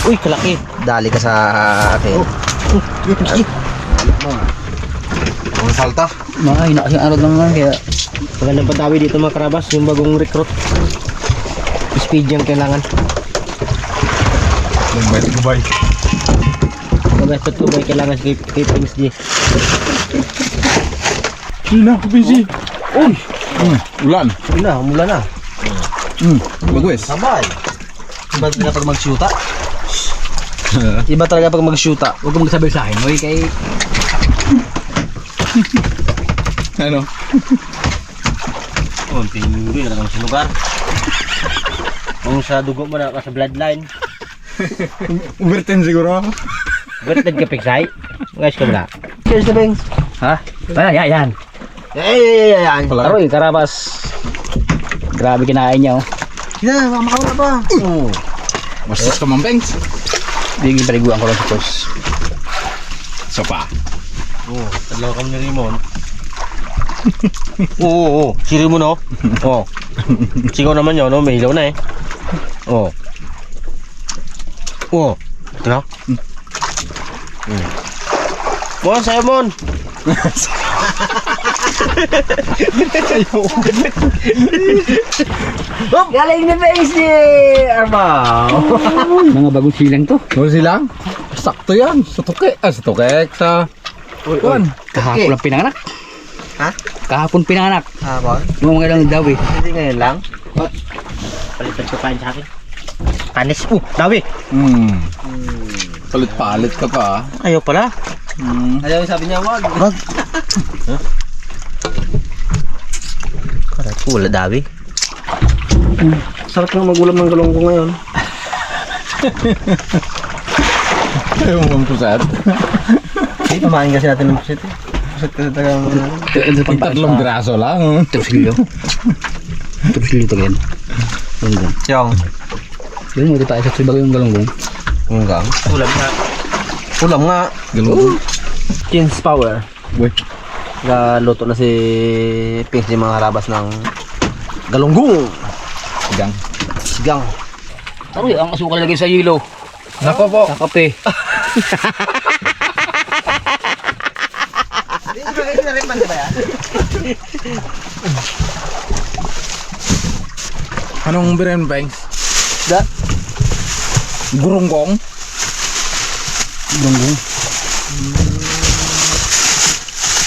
Uy, kalaki. Dali ka sa akin. Ang salta. Mga hinakasing araw naman kaya Magandang padawi dito mga karabas. Yung bagong recruit. Speed yung kailangan. Gubay. Magastot ko ba yung kailangan kay Pings G. Sina, busy. Uy! Ulan. Umulan na. Bagwes. Sabay. Iba talaga pag mag-shoota. Iba talaga pag mag-shoota. huwag kong magsabi sa akin. Uy, kay Ano? Konting hindi na lang sa lugar. Kung sa dugo mo na sa bloodline. Overten siguro. Birthday ka Pingsay. Guys ka muna. Cheers na Pings. ha? Yan. Yan. Aroy, karabas. Grabe kinain niya oh. Kina, mamakaw na pa. Masas ka mampengs. Biging paliguan ko lang sa tos. Sopa. Tadlaw kami ni Rimon. Oo. Si Rimon oh. Oo. Sigaw naman yun, no? May ilaw na eh. Oo. Oo. Ito na. Mon, sa'yo Mon. Galing na face ni Arma. Mga bagong silang to. Ano silang? Sakto yan. Sa tuke. Sa tuke. Sa... Kuan. Kahapon lang pinanganak. Ha? Kahapon pinanganak. Hapon? Yung mga ilang daw eh. Hindi ngayon lang. Palitan ko kain sa akin. Panis. Dawi. Palit-palit ka pa. Ayaw pala. Ayaw sabi niya wag. Wag. Karat ko, wala dawi. Sarap lang magulam ng galong ko ngayon. Ayaw mo bang pusat? Hindi, pamain kasi natin ng pusit eh. Pusit kasi talaga Pag tatlong graso lang. Trusilyo. Trusilyo to ganyan. Galunggong. Yung Yun mo, di pa isa sa bagay yung galunggong. hanggang. Ulam nga. Ulam nga. Galunggong. King's Power. Uy. Galuto na si Pings yung mga harabas ng galunggong. Sigang. Sigang. Aroy, ang asukal lagay sa yelo. Nako po. Sa kape. Anong biren pengs? Da. Gurunggong. Galunggong.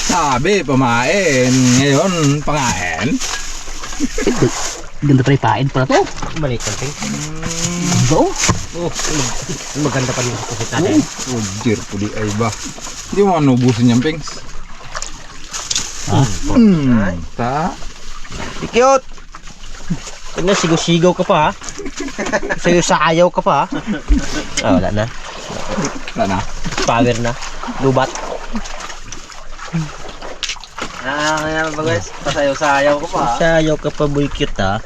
Sabi, pamain. Ngayon, pangain. Ganda pa ipain pala to. Balik ka, Pings. Go. Oh, maganda pa rin sa pusit natin. Oh, dear po di ay ba. Hindi mo anubusin yung pengs. Ta. Cute! Huwag na, sigaw-sigaw ka pa ha. Sa'yo sa ayaw ka pa ha. Ah, wala na. Wala na. Power na. Lubat. Kaya ba guys? Pasayaw sa ayaw ka pa ha. Sa ayaw ka pa boy cute ha.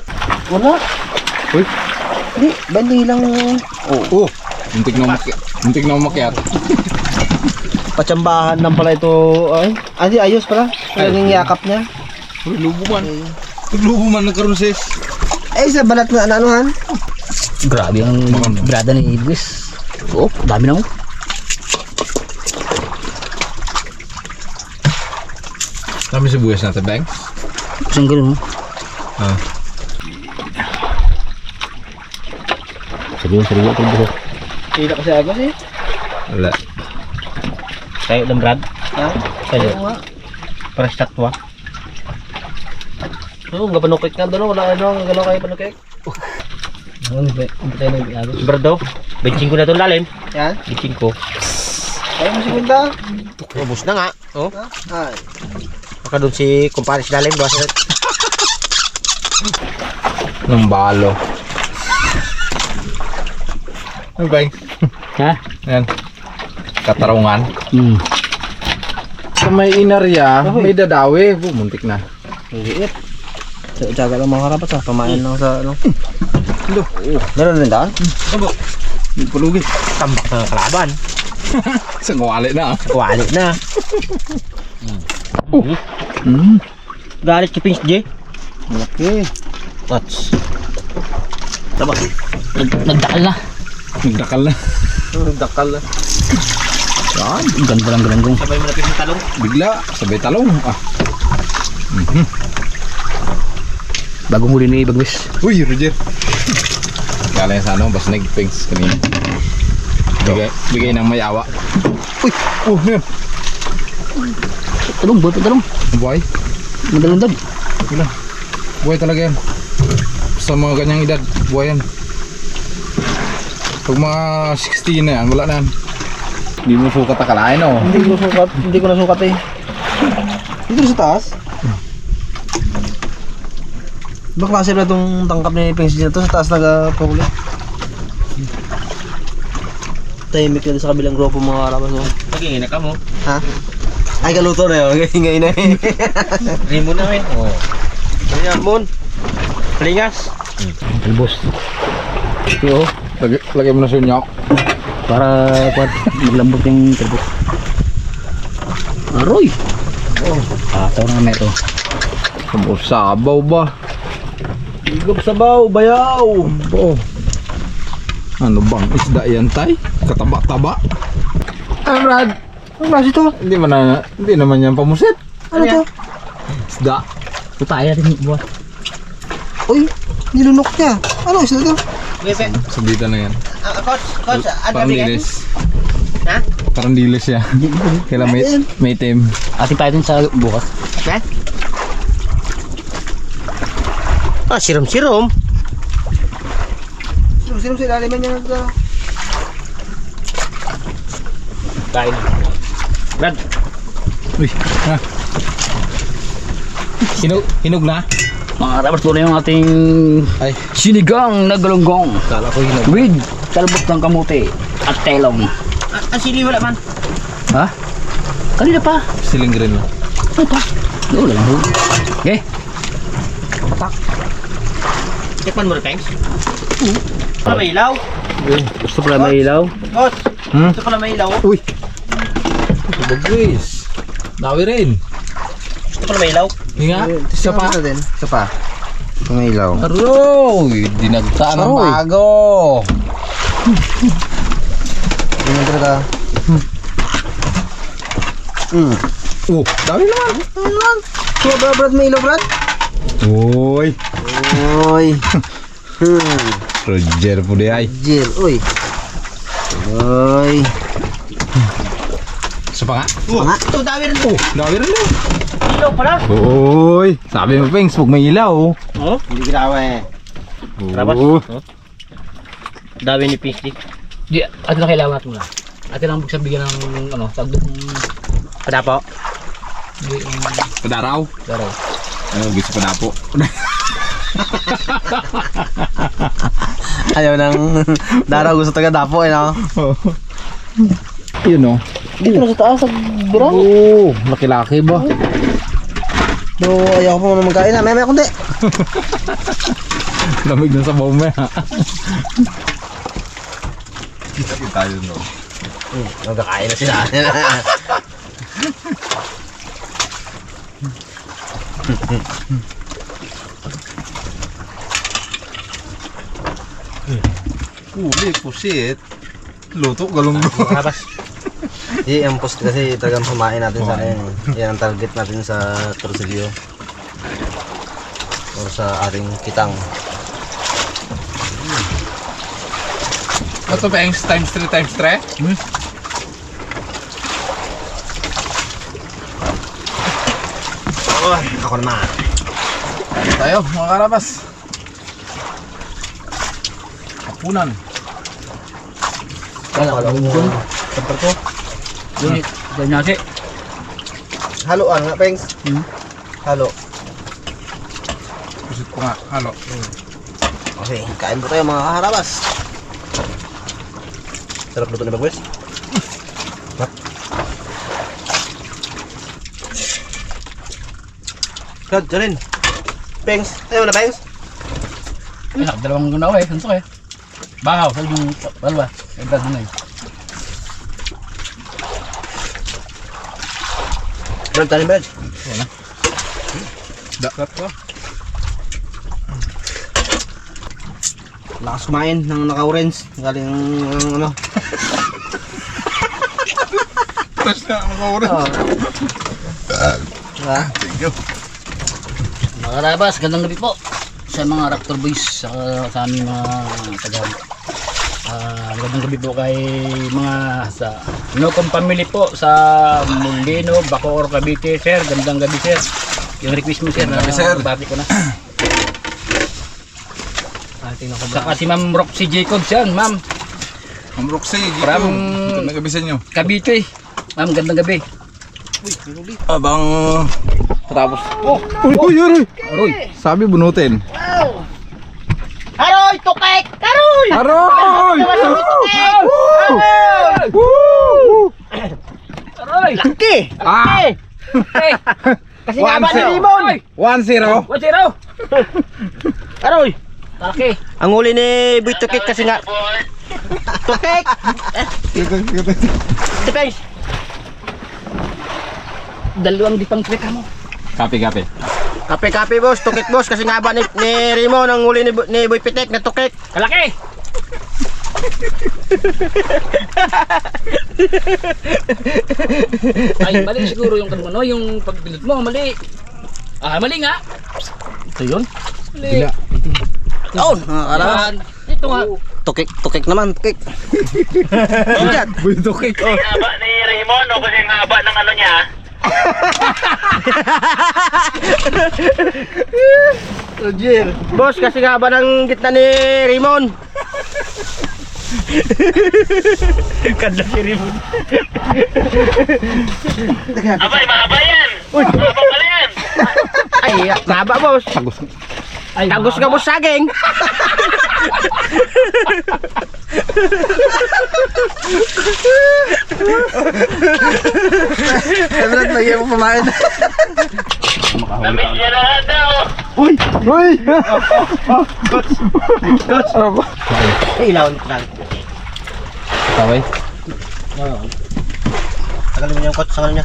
Wala. Uy. Hindi, bandi lang. Oh. Muntik na umakyat. Patsambahan lang pala ito. Ay, ayos pala. Yung yakap niya. Uy, lubuman. Lubuman nagkaroon sis. Sa balat na anuhan. Grabe ang brada ni Idris. Oh, dami na mo. Dami sibuyas natin, Beng. Isang ganun mo. Serius ito buhok. Tidak kasi agos eh. Wala. Kayo ng brad? Ha? Kayo. Pares tatwa. Oo, nga panukik nga doon. Wala ano, gano'n kayo panukik. Ano ba? Ano tayo na iagos? Brad daw. Benching ko na ito lalim. Yan? Benching ko. Kaya mo segunda. Ubus na nga. Oh. Ay. Baka doon si kumpare si lalim. Bukas na. Ng balo. Ano, Beng? Ha? Ayan. Katarungan. Sa may inarya, may dadawi. Muntik na. Hindi it. Tsaga lang mga karapat ha. Pamain lang sa ano. Hello. Meron rin daan? Hindi pulugi. Tambak na kalaban. Sa ngwali na. Wali na. Galit si Pings J. Malaki. Watch. Nagdakal na. Nagdakal na. Dakal na. Yan. Ang ganda lang galanggong. Sabay mo na yung talong. Bigla. Sabay talong. Ah. Bagong huli ni Bagwis. Uy, Roger. Kala niya sa ano, basnig, pings kanina. Bigay ng mayawa. Uy! Oh, yan. Talong, buhay pa talong. Buhay. Madalundag. Wala. Buhay talaga yan. Sa mga ganyang edad, buhay yan. Pag mga 16 na yan, wala na yan. Hindi mo sukat akalain, oh. Hindi ko nasukat eh. Dito sa taas? Ba klase na itong tangkap ni Pengsi na to? Sa taas nagpahuli. Tahimik na sa kabilang grupo mga karabas mo. Nagingin na ka mo. Ha? Ay, kaluto na yun. Nagingin na eh. Rimon na eh. Oo. Ayan, Mon. Palingas. Albos. Ito, Lagay mo na sunyok. para maglambot yung talbos. Aroy! Tawa na kami ito. Sabaw ba? Igop sabaw, bayaw. Oh. Ano bang isda yan, tay? Kataba-taba. Brad. Ang klase ito? Hindi naman yan pamusit. Ano to? Isda. Putaya rin buhat. Uy, nilunok niya. Ano isda to? Sabitan na yan. Coach, Parang dilis. Ha? Parang dilis siya. Kailan may itim. Ating tayo dun sa bukas. Ha? Ah, sirom-sirom. Sirom-sirom sa ilaliman niya na kain. Brad. Uy, ha? Hinog na? Mga karabas, tuloy yung ating Ay, sinigang na galunggong kala ko hinog. with talbot ng kamote at telong. Sili wala man. Ha? Kanina pa. Siling green na. Ano pa? Wala lang. Okay. Tikman mo rin, Pengs. Wala may ilaw. Gusto pala may ilaw. Coach, gusto pala may ilaw. Uy! Bagwis. Dawi rin. Gusto pala may ilaw. Hinga. Isa pa. Isa pa. May ilaw. Aroy! Dinagtaan ng Aroy. bago. Ganyan talaga. Oh, dawi naman. Ano? Brad, may ilaw, Brad? Uy! Uy. Roger po di ay. Jill, uy. Uy. Isa pa nga. Nga. Ito, dami rin. Oh, dawi rin na. Ilaw pala. Uy! Sabi mo, Pengs, huwag may ilaw. Oh? Hindi ginawa eh. Rabas. Oh. Dami ni Pinky. Di, ate lang kailangan natin muna. Ate lang buksan bigyan ng ano, tagdong Padapo. Padaraw. daraw. Ano, gusto padapo. Ayaw nang daraw gusto taga dapo eh no? Yun o. Dito na sa taas, sa burang. Oh, laki-laki ba? No, ayaw ko muna magkain na. May kundi. Lamig na sa baw mo ha. Kita tayo no. Magkakain na sila. Uli, pusit. Luto, galong-galong. Habas. Ang post kasi talagang pamain natin sa akin. Yan ang target natin sa Torsillo. Or sa ating kitang. Ito ba yung times 3 times 3? Oy, ako naman. Tayo, mga karabas. Hapunan. Wala ko. Tapos ko. Yun, ganyan nasi. Haloan nga, Pengs. Halo. Pusit ko nga, halo. Okay, kain po tayo mga kaharabas. Sarap luto ni Bagwes. Kad, Jolin. Pengs. Ayaw na, Pengs. Dalawang gunaw eh, suntok eh. Bahaw, sa yung balwa. Agad na eh. Brad, tanin, Brad. Dakat ko. Lakas kumain ng naka-orange. Galing ang ano. Fresh na ang oras. Oh. Diba? Thank you. Mga karabas, gandang gabi po sa mga Raptor Boys, sa aming mga taga. Gandang gabi po kay mga sa Nocom family po sa Molino, Bacoor, Cavite, sir. Gandang gabi, sir. Yung request mo, sir, na Gabi, sir. bati ko na. Tingnan ko ba? Saka si Ma'am Roxy Jacobs yan, ma'am. Ma'am Roxy, dito. From Gandang gabi sa inyo. Cavite. Ma'am, gandang gabi. Abang tapos. Uy! Aroy. Sabi bunutin. Aroy! Tukek! Aroy! Aroy! Aroy. Laki! Ah! Hey. Kasi nga ba ni 1-0. Rimon? 1-0. What's it, oh? Aroy! Okay. Ang huli ni Boy Tukek kasi nga... Tukek! Depends! Dalawang dipang trika mo. Kape. Kape-kape boss, Tukek boss. Kasi nga ba ni Rimon ang huli ni Boy Pitek na Tukek? Kalaki! Ay, mali siguro yung ano, yung pagpindot mo, mali. Mali nga. Ito yun? Mali. Yun! Alam. Ito nga. Tukek naman, Tukek. Buto cake. Haba ni Raymond o kasi ang haba ng ano niya? Boss, kasi nga ba ng gitna ni Rimon? Kada si Rimon. Abay, mahaba yan! Mahaba pala yan! Ay, mahaba boss. Ay, Tagos ka boss saging. Emerald, lagi mo pamain. Namiss niya lahat daw! Uy! Ilawan ko lang. Taway. Tagalin mo yung kot sa kanya.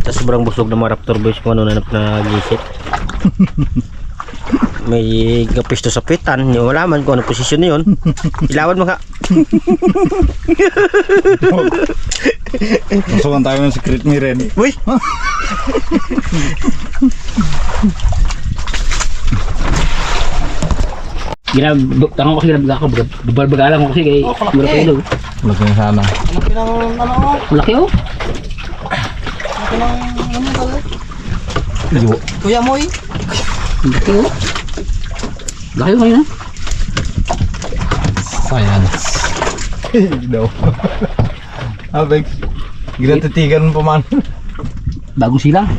Sa sobrang busog ng mga Raptor Boys kung ano nanap na gisip. May gapisto sa pitan, hindi mo malaman kung anong posisyon na yun. Ilawan mo ka. Masukan tayo ng secret ni Ren. Uy! tanong ko kasi bubal-bagalan ko kasi kay malaki daw. Laki na sana. Malaki oh. Iyo. Kuya mo eh. Malaki oh. Laki oh ngayon. Science. Daw. Abek. Ginatitigan pa man. Bagong silang.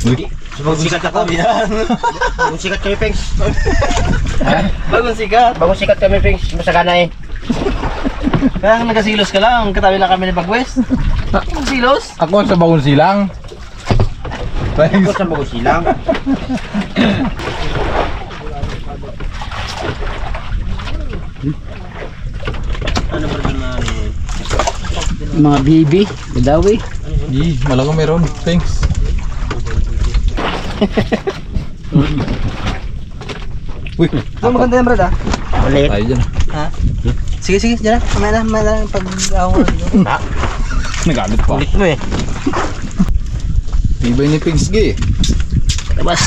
Uy. Bagong sikat ako. Bagong sikat kami, Pengs. Bagong sikat? Bagong sikat kami, Pengs. Masagana eh. Kaya nagasilos ka lang, katabi lang kami ni Pag-West. Silos? Ako sa bagong silang. Ako sa bagong silang. Ano ba rin na Mga bibi, gadawi. Di, malagang meron. Thanks. Uy, Ito maganda yan, Brad, ah. Maliit. tayo dyan. Ha? Sige, dyan na. Mamaya na pag-awa ko dito. Nagalit pa. Ulit mo eh. Tibay ni Pigs G. Tapos,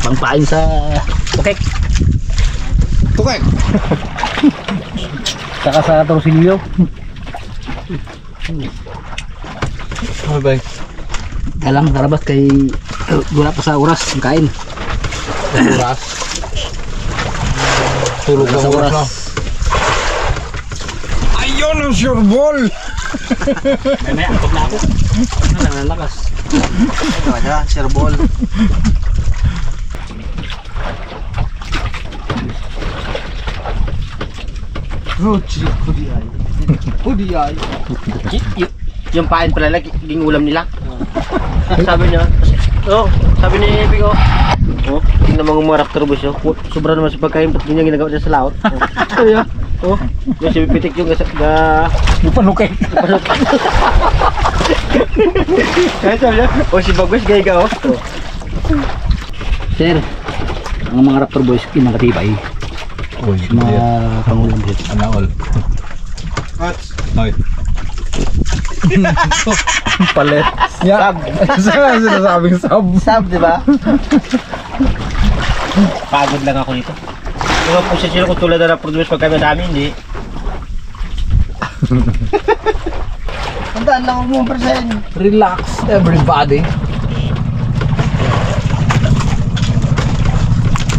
pangpain sa tukek. Tukek! Saka sa torsilyo. Ano ba? Kalang karabas kay wala pa sa oras ang kain. Oras. Tulog Wala ang sa oras na. oras. Ayun ang sure ball! May antok na ako. Nalakas. Ito ka dyan, Sir Ball. Yung pain pala lagi, yung ulam nila. Sabi niya, sabi ni Bingo, tingnan mga Raptor Boys, sobra naman sa pagkain, ba't ganyan ginagawa niya sa laot? Yung si Pitik yung Panukay. Kaya sabi niya, o si Bagwes gaya ka oh. Sir, ang mga Raptor Boys, kinakatibay. Uy, Mga pangulang boys. Anaol. Hoy. Palit. Sab. Saan sinasabing sab? Sab, di ba? Pagod lang ako dito. Kung ang posisyon ko tulad na produce pag kami dami, hindi. Tandaan lang mo persen. Relax everybody.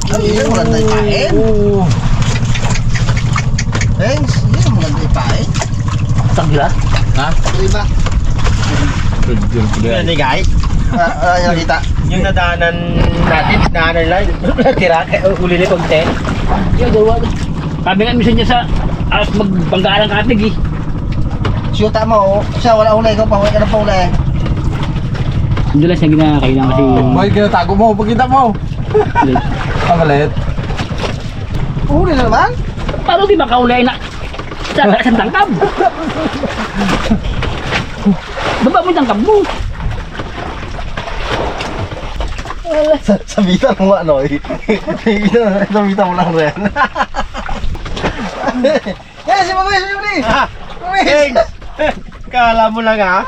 Ang iyo, maganda ipain. Thanks, iyo, maganda ipain. Saan gila? Ha? Iba. Good. Yan, guys. Yung nakita. Yung nadaanan natin, nadaanan lang. Tira, uli na pag 10. Yung gawa. Sabi nga minsan niya sa alas magbanggaan ng katig eh. Siyota mo, siya wala huli, ikaw pa, wala ka na pa huli. Hindi lang siya ginakailangan kasi Boy, kinatago mo, pagkita mo. Pamalit. Huli na naman? paano di makaulay na sa isang tangkab? Baba mo yung tangkab mo. Sabitan mo ano eh. Sabitan mo lang rin. Eh, si Mami! Mami! Kala mo lang ha?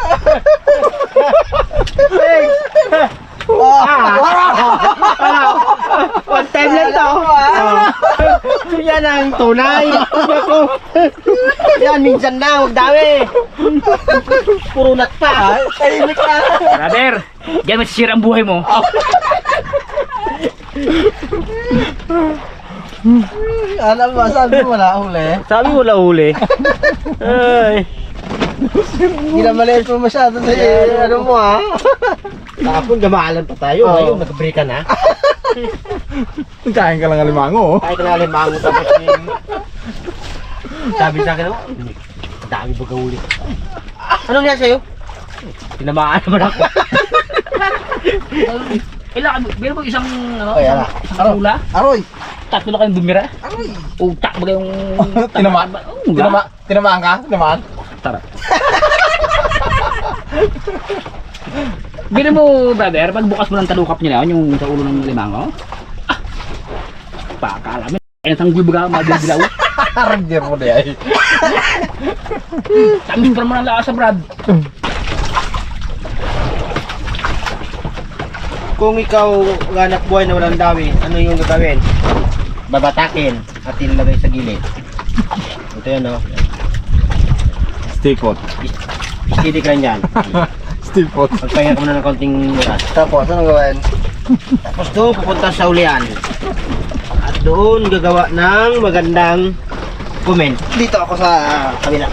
One time lang to. Yan ang tunay. Yan, minsan lang, huwag dami. Puro nat pa. Tahimik ka. Brother, diyan masisira ang buhay mo. Alam mo, sabi mo wala huli. Sabi mo wala huli. Ay. Hindi na maliit mo masyado sa ano mo ha. Tapon, gamahalan pa tayo. Ngayon, nag-break ka na. Kain ka lang alimango. Kahit na limango tapos yung... Sabi sa akin naman, dami baga huli. Anong nangyari sa'yo? Tinamaan naman ako. Kailangan, meron mo isang, ano, Ay, ala. isang hula? Aroy! Tatlo na kayong bumira? Aroy! Utak ba kayong... Tinamaan ka? Tinamaan? Tara. Bili mo, brother, pag bukas mo ng talukap niya na yung sa ulo ng limango. Ah! Pakalamin. Kaya tanggol baga, madilaw. Ragdir mo di ay. Tamis pa naman ang lasa, Brad. Kung ikaw ganap buhay na walang dami, ano yung gagawin? Babatakin at ilalagay sa gilid. Ito yan o. Stick pot. Istidik lang yan. Stick pot. Pagpahinga ka muna ng konting oras. Tapos, anong gawin? Tapos doon, pupunta sa ulian. At doon, gagawa ng magandang comment. Dito ako sa kabila.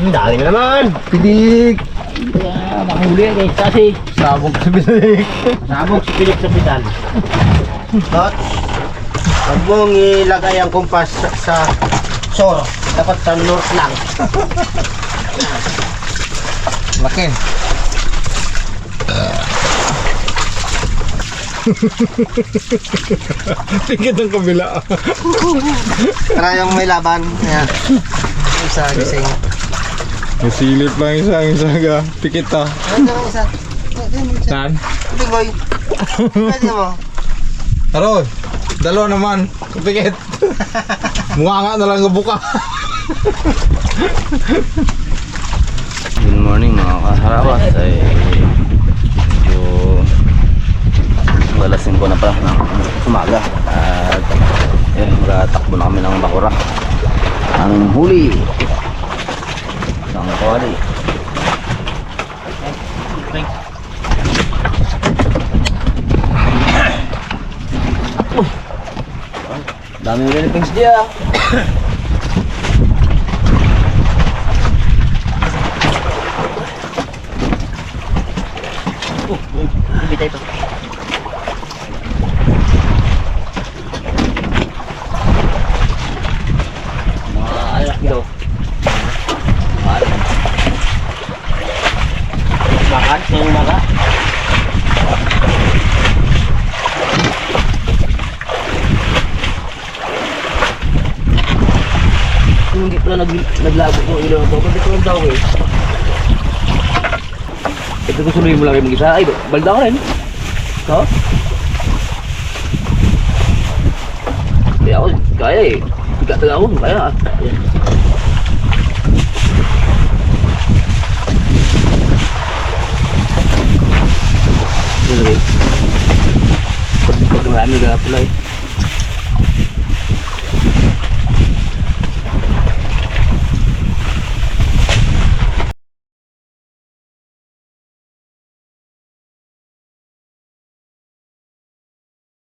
Dami na naman. Pidik. Kaya makahuli guys, kasi Sabog sa pidik. Sabog si Philip sa pitan. Not. Huwag mong ilagay ang kumpas sa shore. Dapat sa north lang. Laki. Tingin ang kabila. Para yung may laban. Ayan. Isa gising. Nasilip lang isa ga. Pikit ta. Ayan yung isa. Saan? Pingoy. Pwede mo. Aron. Dalawa naman. Pikit. Mukha nga na lang buka. Good morning mga kasarawas, ay medyo alas 5 na pa ng umaga at magtatakbo na kami ng bakura aming huli ng kawali. Daming Philippines dia. Bitay pa. Mga alak daw. Makan, yung makan. Hindi pala naglago yung ilaw ko. Kasi kung daw eh. Ito kung suluhin mo lang yung mag-isa. Ay, balda ko rin. So? Kaya ako, kaya eh. Tiga-tiga ako, kaya. Ayan. Pag marami ka pala eh.